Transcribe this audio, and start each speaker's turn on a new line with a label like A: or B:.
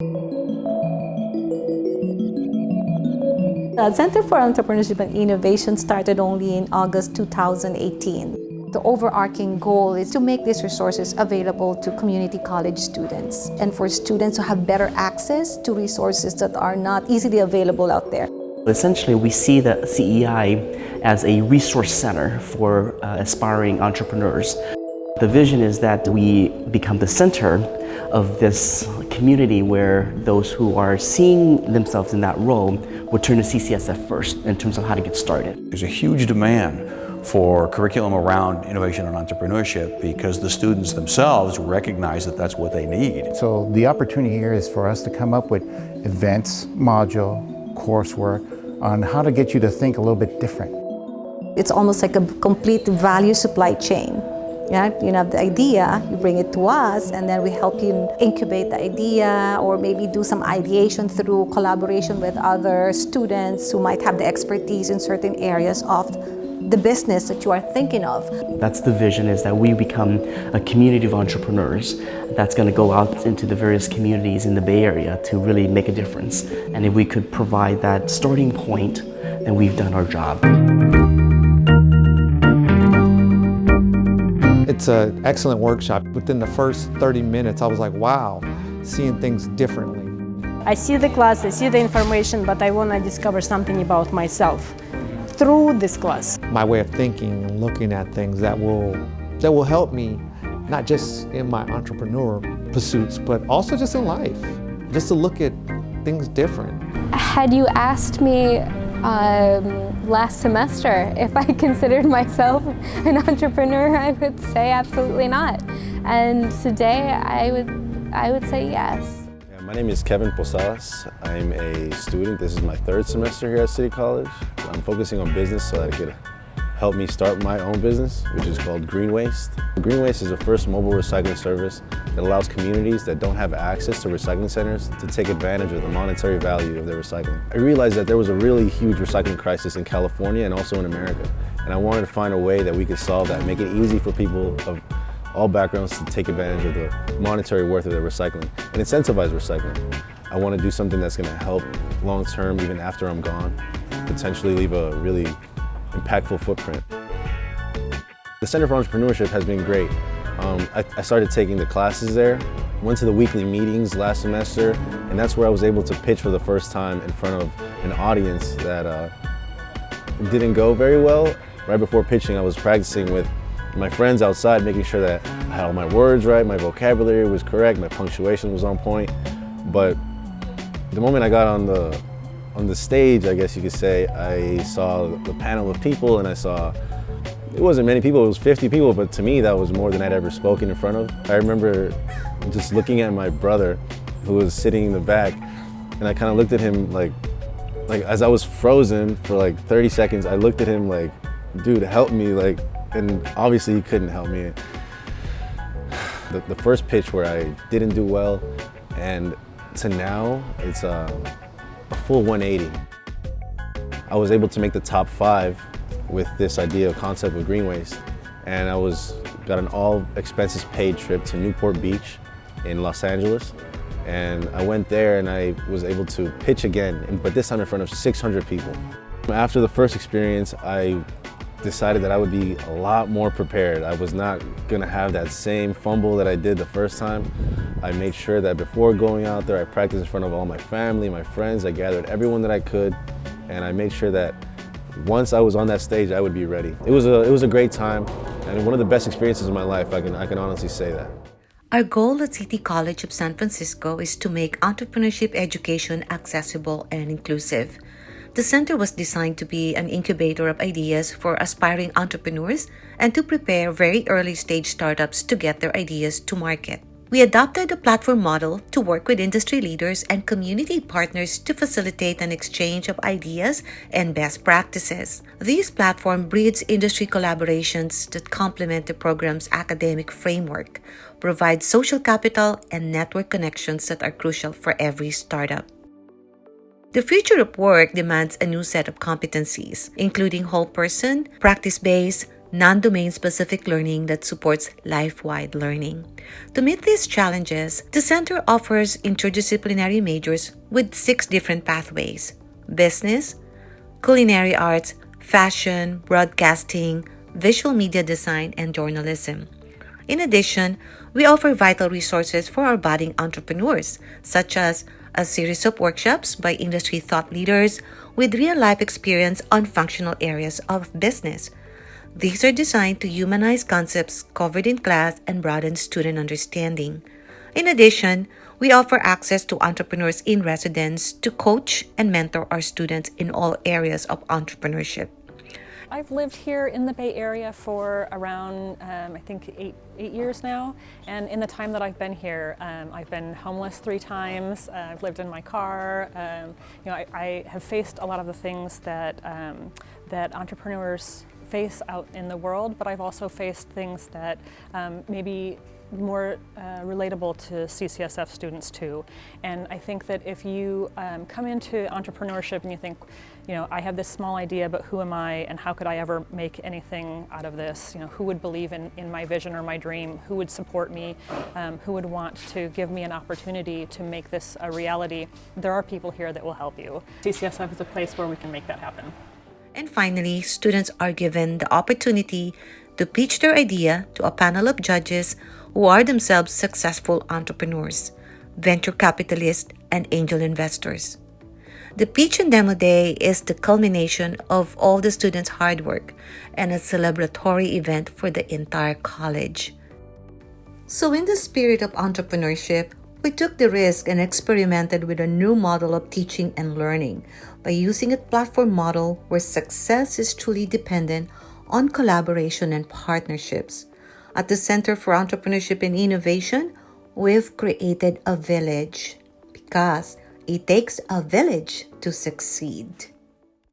A: The Center for Entrepreneurship and Innovation started only in August 2018. The overarching goal is to make these resources available to community college students and for students to have better access to resources that are not easily available out there.
B: Essentially, we see the CEI as a resource center for aspiring entrepreneurs. The vision is that we become the center of this community where those who are seeing themselves in that role would turn to Ccsf first in terms of how to get started.
C: There's a huge demand for curriculum around innovation and entrepreneurship because the students themselves recognize that that's what they need.
D: So the opportunity here is for us to come up with events, module, coursework on how to get you to think a little bit different.
A: It's almost like a complete value supply chain. Yeah, you have the idea, you bring it to us, and then we help you incubate the idea or maybe do some ideation through collaboration with other students who might have the expertise in certain areas of the business that you are thinking of.
B: That's the vision, is that we become a community of entrepreneurs that's going to go out into the various communities in the Bay Area to really make a difference. And if we could provide that starting point, then we've done our job.
E: It's an excellent workshop. Within the first 30 minutes, I was like, wow, seeing things differently.
F: I see the class, I see the information, but I want to discover something about myself through this class.
E: My way of thinking and looking at things that will help me, not just in my entrepreneur pursuits, but also just in life, just to look at things different.
G: Had you asked me last semester if I considered myself an entrepreneur, I would say absolutely not. And today I would say yes.
H: Yeah, my name is Kevin Posadas. I'm a student. This is my third semester here at City College. I'm focusing on business so that it could help me start my own business, which is called Green Waste. Green Waste is the first mobile recycling service that allows communities that don't have access to recycling centers to take advantage of the monetary value of their recycling. I realized that there was a really huge recycling crisis in California and also in America, and I wanted to find a way that we could solve that, make it easy for people of all backgrounds to take advantage of the monetary worth of their recycling and incentivize recycling. I want to do something that's going to help long term, even after I'm gone, potentially leave a really impactful footprint. The Center for Entrepreneurship has been great. I started taking the classes there, went to the weekly meetings last semester, and that's where I was able to pitch for the first time in front of an audience that didn't go very well. Right before pitching, I was practicing with my friends outside, making sure that I had all my words right, my vocabulary was correct, my punctuation was on point. But the moment I got on the stage, I guess you could say, I saw the panel of people, and I saw, it wasn't many people, it was 50 people, but to me that was more than I'd ever spoken in front of. I remember just looking at my brother who was sitting in the back, and I kind of looked at him like as I was frozen for like 30 seconds, I looked at him like, dude, help me, like, and obviously he couldn't help me. The first pitch where I didn't do well, and to now, it's a full 180. I was able to make the top 5 with this idea of concept with Green Waste, and I got an all expenses paid trip to Newport Beach in Los Angeles, and I went there and I was able to pitch again, but this time in front of 600 people. After the first experience, I decided that I would be a lot more prepared. I was not gonna have that same fumble that I did the first time. I made sure that before going out there, I practiced in front of all my family, my friends. I gathered everyone that I could, and I made sure that once I was on that stage, I would be ready. It was a great time, and one of the best experiences of my life. I can honestly say that.
I: Our goal at City College of San Francisco is to make entrepreneurship education accessible and inclusive. The center was designed to be an incubator of ideas for aspiring entrepreneurs and to prepare very early stage startups to get their ideas to market. We adopted a platform model to work with industry leaders and community partners to facilitate an exchange of ideas and best practices. This platform breeds industry collaborations that complement the program's academic framework, provide social capital and network connections that are crucial for every startup. The future of work demands a new set of competencies, including whole person, practice-based, non-domain specific learning that supports life-wide learning. To meet these challenges, the center offers interdisciplinary majors with 6 different pathways: business, culinary arts, fashion, broadcasting, visual media design, and journalism. In addition, we offer vital resources for our budding entrepreneurs, such as a series of workshops by industry thought leaders with real-life experience on functional areas of business. These are designed to humanize concepts covered in class and broaden student understanding. In addition, we offer access to entrepreneurs in residence to coach and mentor our students in all areas of entrepreneurship.
J: I've lived here in the Bay Area for around, I think, eight years now. And in the time that I've been here, I've been homeless 3 times. I've lived in my car. I have faced a lot of the things that that entrepreneurs face out in the world, but I've also faced things that maybe more relatable to CCSF students too. And I think that if you come into entrepreneurship and you think, I have this small idea, but who am I and how could I ever make anything out of this? Who would believe in my vision or my dream? Who would support me? Who would want to give me an opportunity to make this a reality? There are people here that will help you. CCSF is a place where we can make that happen.
I: And finally, students are given the opportunity to pitch their idea to a panel of judges who are themselves successful entrepreneurs, venture capitalists, and angel investors. The Pitch and Demo Day is the culmination of all the students' hard work and a celebratory event for the entire college. So in the spirit of entrepreneurship, we took the risk and experimented with a new model of teaching and learning by using a platform model where success is truly dependent on collaboration and partnerships. At the Center for Entrepreneurship and Innovation, we've created a village because it takes a village to succeed.